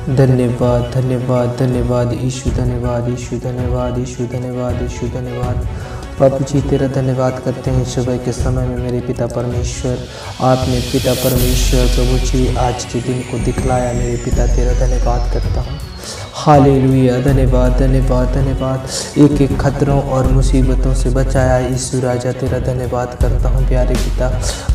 धन्यवाद धन्यवाद धन्यवाद यीशु, धन्यवाद यीशु, धन्यवाद यीशु, धन्यवाद यीशु, धन्यवाद प्रभु जी। तेरा धन्यवाद करते हैं सुबह के समय में मेरे पिता परमेश्वर। आपने पिता परमेश्वर प्रभु जी आज के दिन को दिखलाया मेरे पिता, तेरा धन्यवाद करता हूँ। हालेलुया, धन्यवाद धन्यवाद धन्यवाद। एक एक खतरों और मुसीबतों से बचाया यीशु राजा, तेरा धन्यवाद करता हूँ प्यारे पिता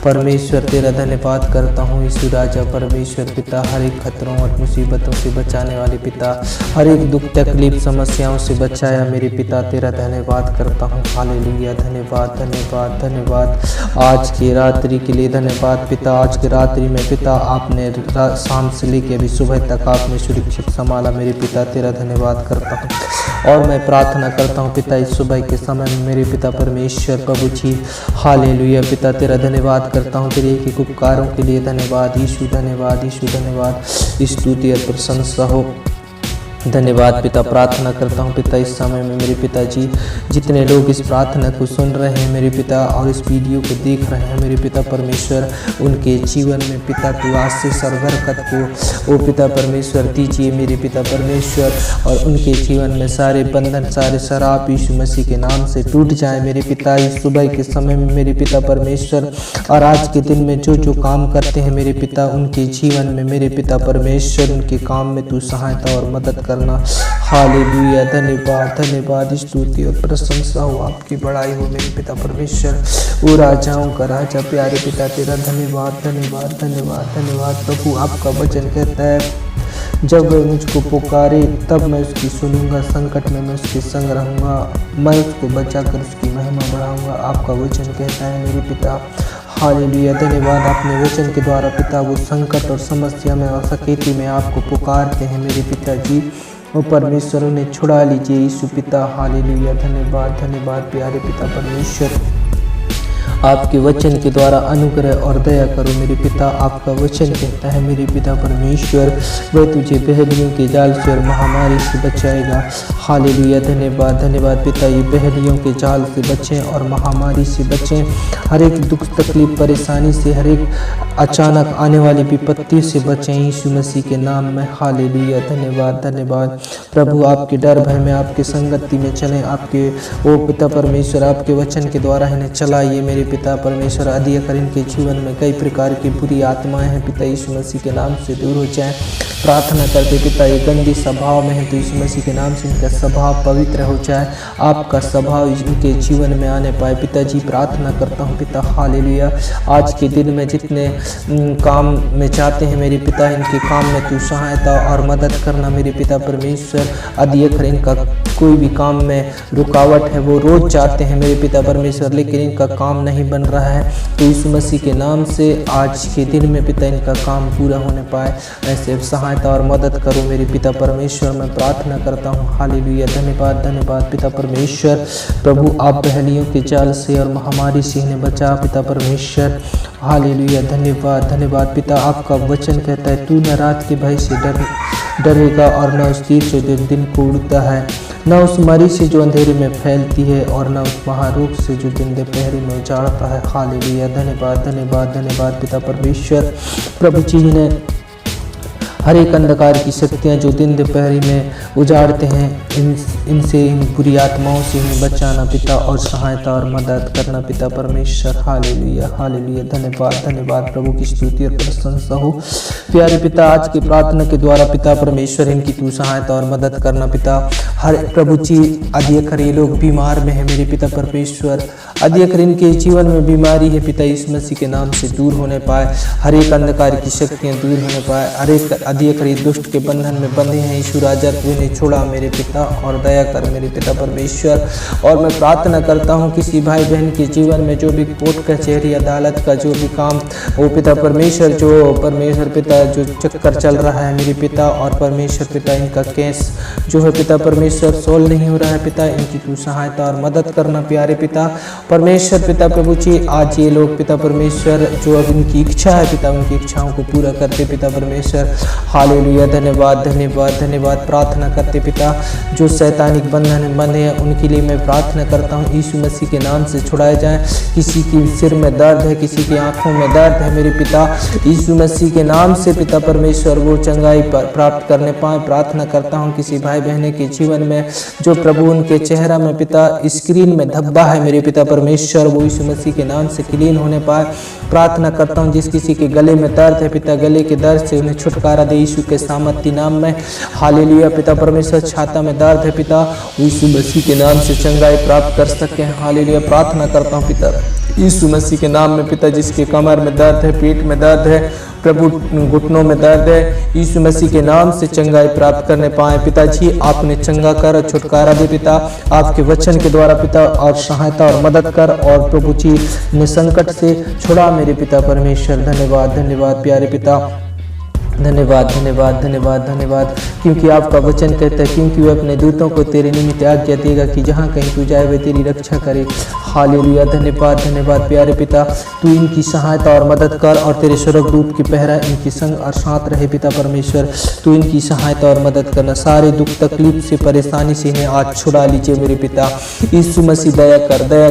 परमेश्वर, तेरा धन्यवाद करता हूँ यीशु राजा परमेश्वर पिता। हर एक खतरों और मुसीबतों से बचाने वाले पिता, हर एक दुख तकलीफ समस्याओं से बचाया मेरे पिता, तेरा धन्यवाद करता हूँ। हालेलुया, धन्यवाद धन्यवाद धन्यवाद। आज की रात्रि के लिए धन्यवाद पिता। आज की रात्रि में पिता आपने शाम से लेकर अभी सुबह तक आपने सुरक्षित संभाला मेरे पिता, तेरा धन्यवाद करता हूँ। और मैं प्रार्थना करता हूँ पिता इस सुबह के समय में मेरे पिता परमेश्वर प्रभु जी। हालेलुया पिता, तेरा धन्यवाद करता हूँ, तेरे एक उपकारों के लिए धन्यवाद यीशु, धन्यवाद यीशु, धन्यवाद। स्तुति और प्रशंसा हो। धन्यवाद पिता। प्रार्थना करता हूँ पिता इस समय में मेरे पिताजी, जितने लोग इस प्रार्थना को सुन रहे हैं मेरे पिता और इस वीडियो को देख रहे हैं मेरे पिता परमेश्वर, उनके जीवन में पिता तू आशीष और बरकत को ओ पिता परमेश्वर दीजिए मेरे पिता परमेश्वर, और उनके जीवन में सारे बंधन सारे शराब यीशु मसीह के नाम से टूट जाए मेरे पिता इस सुबह के समय में मेरे पिता परमेश्वर। और आज के दिन में जो जो काम करते हैं मेरे पिता, उनके जीवन में मेरे पिता परमेश्वर उनके काम में तू सहायता और मदद करना। हालेलुया, धन्यवाद धन्यवाद। स्तुति और प्रशंसा हो, आपकी बड़ाई हो मेरे पिता परमेश्वर। वो राजाओं का राजा प्यारे पिता, तेरा धन्यवाद धन्यवाद धन्यवाद धन्यवाद। प्रभु आपका वचन कहता है जब वह मुझको पुकारे तब मैं उसकी सुनूंगा, संकट में मैं उसके संग रहूंगा, मैं उसको बचाकर उसकी महिमा बढ़ाऊंगा। आपका वचन कहता है मेरे पिता। हालेलुया, धन्यवाद। अपने वचन के द्वारा पिता वो संकट और समस्या में और सकेती में आपको पुकारते हैं मेरे पिताजी, वो परमेश्वर उन्हें छुड़ा लीजिए यीशु पिता। हालेलुया, धन्यवाद धन्यवाद प्यारे पिता परमेश्वर। आपके वचन के द्वारा अनुग्रह और दया करो मेरे पिता। आपका वचन कहता है मेरे पिता परमेश्वर, वह तुझे बहलियों के जाल से और महामारी से बचाएगा। हालेलुया, धन्यवाद धन्यवाद पिता। ये बहलियों के जाल से बचें और महामारी से बचें, हर एक दुख तकलीफ परेशानी से, हर एक अचानक आने वाली विपत्ति से बचें यीशु मसीह के नाम में। हालेलुया, धन्यवाद धन्यवाद प्रभु। आपके डर भय में आपकी संगति में चलें, आपके ओ पिता परमेश्वर आपके वचन के द्वारा इन्हें चलाइए मेरे पिता परमेश्वर। आदि अगर इनके जीवन में कई प्रकार की बुरी आत्माएं हैं पिता, यीशु मसीह के नाम से दूर हो जाएं। प्रार्थना करते पिता ये गंदी स्वभाव में है तो यीशु मसीह के नाम से इनका स्वभाव पवित्र हो जाए, आपका स्वभाव इनके जीवन में आने पाए पिताजी। प्रार्थना करता हूँ पिता। हालेलुया, आज के दिन में जितने काम में चाहते हैं मेरे पिता, इनके काम में तू सहायता और मदद करना मेरे पिता परमेश्वर। आदि अगर इनका कोई भी काम में रुकावट है, वो रोज चाहते हैं मेरे पिता परमेश्वर, लेकिन इनका काम नहीं बन रहा है, तो यीशु मसीह के नाम से आज के दिन में पिता इनका काम पूरा होने पाए, ऐसे सहायता और मदद करो मेरे पिता परमेश्वर। मैं प्रार्थना करता हूँ। हालेलुया, धन्यवाद धन्यवाद पिता परमेश्वर। प्रभु आप बहलियों के जाल से और महामारी से इन्हें बचा पिता परमेश्वर। हालेलुया, धन्यवाद धन्यवाद पिता। आपका वचन कहता है तू न रात के भय से डरेगा और न उस तीर से जो दिन को उड़ता है, न उस मरी से जो अंधेरे में फैलती है, और न उस महारोग से जो दिन दोपहर में उजाड़ता है। हालेलुया, धन्यवाद धन्यवाद धन्यवाद पिता परमेश्वर। प्रभु जी ने हर एक अंधकार की शक्तियाँ जो दिन दोपहरी में उजाड़ते हैं, इनसे इन बुरी आत्माओं से हमें बचाना पिता, और सहायता और मदद करना पिता परमेश्वर। हालेलुया हालेलुया, धन्यवाद धन्यवाद। प्रभु की स्तुति और प्रशंसा हो प्यारे पिता। आज की प्रार्थना के द्वारा पिता परमेश्वर इनकी तू सहायता और मदद करना पिता। हर प्रभु जी आदि अगर ये लोग बीमार में है मेरे पिता परमेश्वर, आदि अगर इनके जीवन में बीमारी है पिता, यीशु मसीह के नाम से दूर होने पाए, हर एक अंधकार की शक्तियाँ दूर होने पाए, हर एक आदि अगर ये दुष्ट के बंधन में बंधे हैं यीशु राजा, तू इन्हें छोड़ा मेरे पिता और दया कर मेरे पिता परमेश्वर। और मैं प्रार्थना करता हूँ किसी भाई बहन के जीवन में जो भी कोर्ट कचहरी अदालत का जो भी काम वो पिता परमेश्वर, जो परमेश्वर पिता जो चक्कर चल रहा है मेरे पिता, और परमेश्वर पिता इनका केस जो है पिता परमेश्वर परमेश्वर सोल्व नहीं हो रहा है पिता, इनकी तू सहायता और मदद करना प्यारे पिता परमेश्वर। पिता प्रभु जी आज ये लोग पिता परमेश्वर जो अब इनकी इच्छा है पिता, उनकी इच्छाओं को पूरा करते पिता परमेश्वर। हालेलुया, धन्यवाद धन्यवाद धन्यवाद। प्रार्थना करते पिता जो शैतानिक बंधन बंधे हैं उनके लिए मैं प्रार्थना करता हूँ यीशु मसीह के नाम से छुड़ाए जाएं। किसी की सिर में दर्द है, किसी की आंखों में दर्द है मेरे पिता, यीशु मसीह के नाम से पिता परमेश्वर वो चंगाई प्राप्त करने पाए। प्रार्थना करता हूँ किसी भाई बहन के जीवन में जो प्रभु उनके चेहरा में पिता स्क्रीन में धब्बा है मेरे पिता परमेश्वर, वो यीशु मसीह के नाम से क्लीन होने पाए। प्रार्थना करता हूँ जिस किसी के गले में दर्द है पिता, गले के दर्द से उन्हें छुटकारा दे यीशु के सामर्थ्य नाम में। हालेलुया पिता परमेश्वर, छाता में दर्द है पिता, यीशु मसीह के नाम से चंगाई प्राप्त कर सके। हालेलुया, प्रार्थना करता हूँ पिता यीशु मसीह के नाम में पिता जिसके कमर में दर्द है, पेट में दर्द है प्रभु, घुटनों में दर्द है, यीशु मसीह के नाम से चंगाई प्राप्त करने पाए। पिताजी आपने चंगा कर, छुटकारा दे पिता आपके वचन के द्वारा पिता, और सहायता और मदद कर, और प्रभु जी ने संकट से छुड़ा मेरे पिता परमेश्वर। धन्यवाद धन्यवाद प्यारे पिता, धन्यवाद धन्यवाद धन्यवाद धन्यवाद, क्योंकि आपका वचन कहता है क्योंकि वह अपने दूतों को तेरे निमित्त आज्ञा देगा कि जहाँ कहीं तू जाए वे तेरी रक्षा करे। हालेलुया, धन्यवाद धन्यवाद प्यारे पिता, तू इनकी सहायता और मदद कर, और तेरे स्वर्गदूत की पहरा इनके संग और साथ रहे पिता परमेश्वर। तू इनकी सहायता और मदद करना, सारे दुख तकलीफ से परेशानी से इन्हें आज छुड़ा लीजिए मेरे पिता यीशु मसीह। दया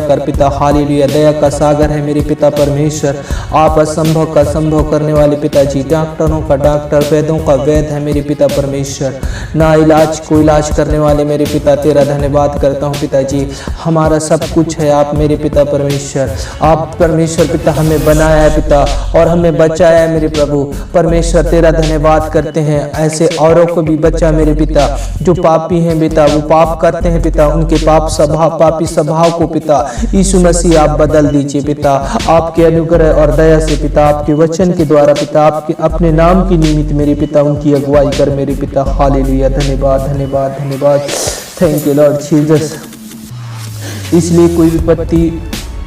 कर पिता। हालेलुया, दया का सागर है मेरे पिता परमेश्वर, आप असंभव का संभव करने वाले पिताजी, डॉक्टरों का डॉक्टर, वैद्यों का वैद्य है मेरे पिता परमेश्वर, ना इलाज को इलाज करने वाले मेरे पिता, तेरा धन्यवाद करता हूँ पिताजी। हमारा सब कुछ है आप मेरे पिता परमेश्वर, आप परमेश्वर पिता हमें बनाया है पिता और हमें बचाया है मेरे प्रभु परमेश्वर, तेरा धन्यवाद करते हैं। ऐसे औरों को भी बचा मेरे पिता जो पापी हैं पिता, वो पाप करते हैं पिता, उनके पापी स्वभाव को पिता यीशु मसीह आप बदल दीजिए पिता, आपके अनुग्रह और दया से पिता, आपके वचन के द्वारा पिता, आपके अपने नाम की निमित्त मेरे पिता उनकी अगुवाई कर मेरे पिता। हालेलुया, धन्यवाद धन्यवाद धन्यवाद, थैंक यू लॉर्ड जीसस। इसलिए कोई विपत्ति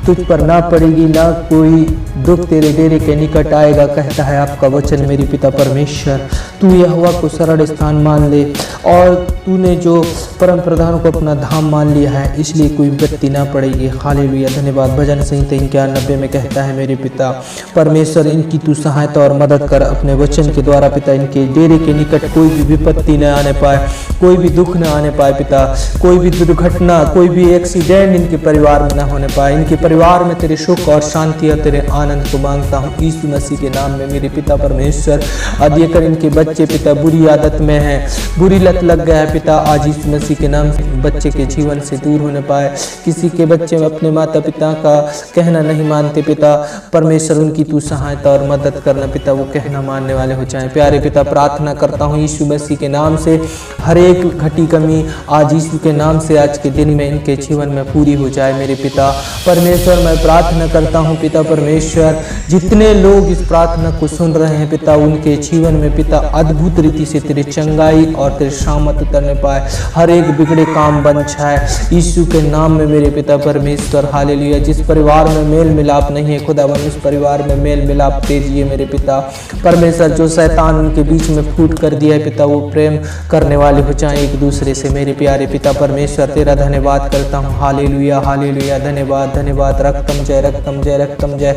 तुझ पर ना पड़ेगी, ना कोई दुख तेरे डेरे के निकट आएगा, कहता है आपका वचन मेरे पिता परमेश्वर। तू यहोवा को शरण स्थान मान ले, और तूने जो परम प्रधान को अपना धाम मान लिया है, इसलिए कोई विपत्ति ना पड़ेगी। हालेलुया, धन्यवाद। भजन संहिता 91 में कहता है मेरे पिता परमेश्वर, इनकी तू सहायता और मदद कर अपने वचन के द्वारा पिता, इनके डेरे के निकट कोई भी विपत्ति न आने पाए, कोई भी दुख न आने पाए पिता, कोई भी दुर्घटना, कोई भी एक्सीडेंट इनके परिवार में न होने पाए। इनके परिवार में तेरे सुख और शांति और तेरे आनंद को मांगता हूँ यीशु मसीह के नाम में मेरे पिता परमेश्वर। अधिकतर इनके बच्चे पिता बुरी आदत में हैं, बुरी लत लग गया है पिता, आज यीशु मसीह के नाम से बच्चे के जीवन से दूर होने पाए। किसी के बच्चे अपने माता पिता का कहना नहीं मानते पिता परमेश्वर, उनकी तू सहायता और मदद करना पिता, वो कहना मानने वाले हो जाए। प्यारे पिता प्रार्थना करता हूँ यीशु मसीह के नाम से, हर एक घटी कमी आज यीशु के नाम से आज के दिन में इनके जीवन में पूरी हो जाए मेरे पिता परमेश्वर। मैं प्रार्थना करता हूँ पिता परमेश्वर, जितने लोग इस प्रार्थना को सुन रहे हैं पिता, उनके जीवन में पिता अद्भुत रीति से तेरी चंगाई और तेरे शामत उतरने पाए, हर एक बिगड़े काम बन जाए यीशु के नाम में मेरे पिता परमेश्वर। हालेलुया, जिस परिवार में मेल मिलाप नहीं है खुदावन, उस परिवार में मेल मिलाप दीजिए मेरे पिता परमेश्वर। जो शैतान उनके बीच में फूट कर दिया है पिता, वो प्रेम करने वाले हो जाए एक दूसरे से मेरे प्यारे पिता परमेश्वर। तेरा धन्यवाद करता हूँ। हालेलुया हालेलुया, धन्यवाद धन्यवाद। रक्तम जय रक्तम जय रक्तम जय,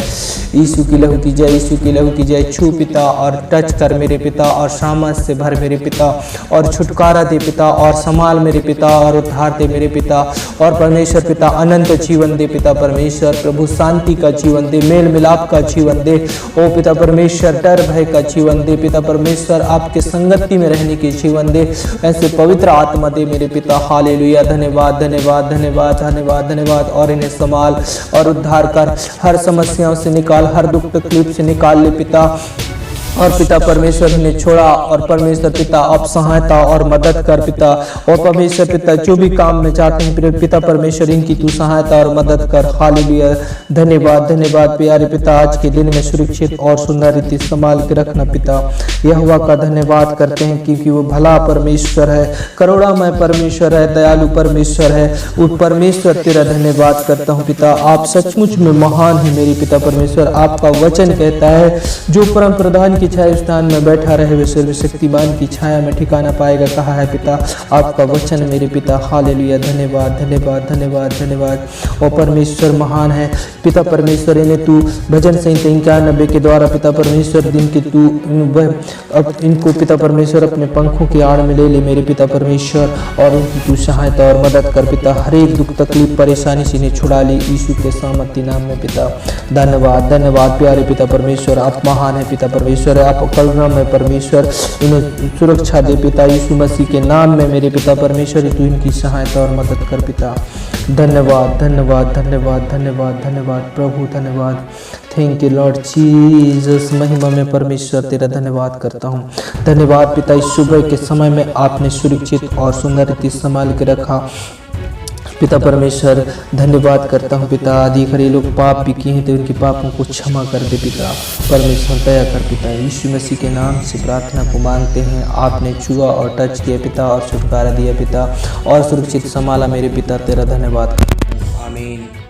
यीशु की लहू की जय, यीशु की लहू की जय। छू पिता और टच कर मेरे पिता, और सामर्थ से भर मेरे पिता, और छुटकारा दे पिता, और संभाल मेरे पिता, और उद्धार दे मेरे पिता, और परमेश्वर पिता अनंत जीवन दे पिता परमेश्वर। प्रभु शांति का जीवन दे, मेल मिलाप का जीवन दे ओ पिता परमेश्वर, डर भय का जीवन दे पिता परमेश्वर, आपके संगति में रहने की जीवन दे, ऐसे पवित्र आत्मा दे मेरे पिता। हालेलुया, धन्यवाद धन्यवाद धन्यवाद धन्यवाद धन्यवाद। और इन्हें संभाल और उद्धार कर, हर समस्याओं से निकाल, हर दुख तकलीफ से निकाल ले पिता, और पिता परमेश्वर ने छोड़ा, और परमेश्वर पिता आप सहायता और मदद कर पिता, और परमेश्वर पिता जो भी काम में चाहते हैं पिता परमेश्वर, इनकी तू सहायता और मदद कर। हालेलुया, धन्यवाद धन्यवाद प्यारे पिता, आज के दिन में सुरक्षित और सुंदर रीति संभाल के रखना पिता। यहोवा का धन्यवाद करते हैं क्योंकि वो भला परमेश्वर है, करुणामय परमेश्वर है, दयालु परमेश्वर है। वो परमेश्वर तेरा धन्यवाद करता हूँ पिता, आप सचमुच में महान है मेरे पिता परमेश्वर। आपका वचन कहता है जो परम प्रधान की छाया स्थान में बैठा रहे वे सर्वशक्तिमान की छाया में ठिकाना पाएगा, कहा है पिता। आपका वचन मेरे पिता, हालेलुया। धन्यवाद धन्यवाद धन्यवाद धन्यवाद। और परमेश्वर महान है पिता परमेश्वर, इन्हें तू भजन संहिता 91 के द्वारा पिता परमेश्वर दिन के तू अब इनको पिता परमेश्वर अपने पंखों की आड़ में ले ले मेरे पिता परमेश्वर, और इनकी तू सहायता और मदद कर पिता। हर एक दुख तकलीफ परेशानी से इन्हें छुड़ा ले यीशु के सामर्थ्य नाम में पिता। धन्यवाद धन्यवाद प्यारे पिता परमेश्वर, आप महान है पिता परमेश्वर, आप करुणा में परमेश्वर, इन्हें सुरक्षा दे पिता यीशु मसीह के नाम में मेरे पिता परमेश्वर, तू इनकी सहायता और मदद कर पिता। धन्यवाद धन्यवाद धन्यवाद धन्यवाद धन्यवाद प्रभु, धन्यवाद। थैंक यू लॉर्ड जीसस, महिमा में परमेश्वर तेरा धन्यवाद करता हूँ। धन्यवाद पिता, इस सुबह के समय में आपने सुरक्षित और सुंदर रीति संभाल के रखा पिता परमेश्वर। धन्यवाद करता हूँ पिता। आदि खरे लोग पाप भी किए हैं तो उनके पापों को क्षमा कर दे पिता परमेश्वर, दया कर पिता। यीशु मसीह के नाम से प्रार्थना को मांगते हैं। आपने छुआ और टच किया पिता और छुटकारा दिया पिता और सुरक्षित संभाला मेरे पिता, तेरा धन्यवाद। आमीन।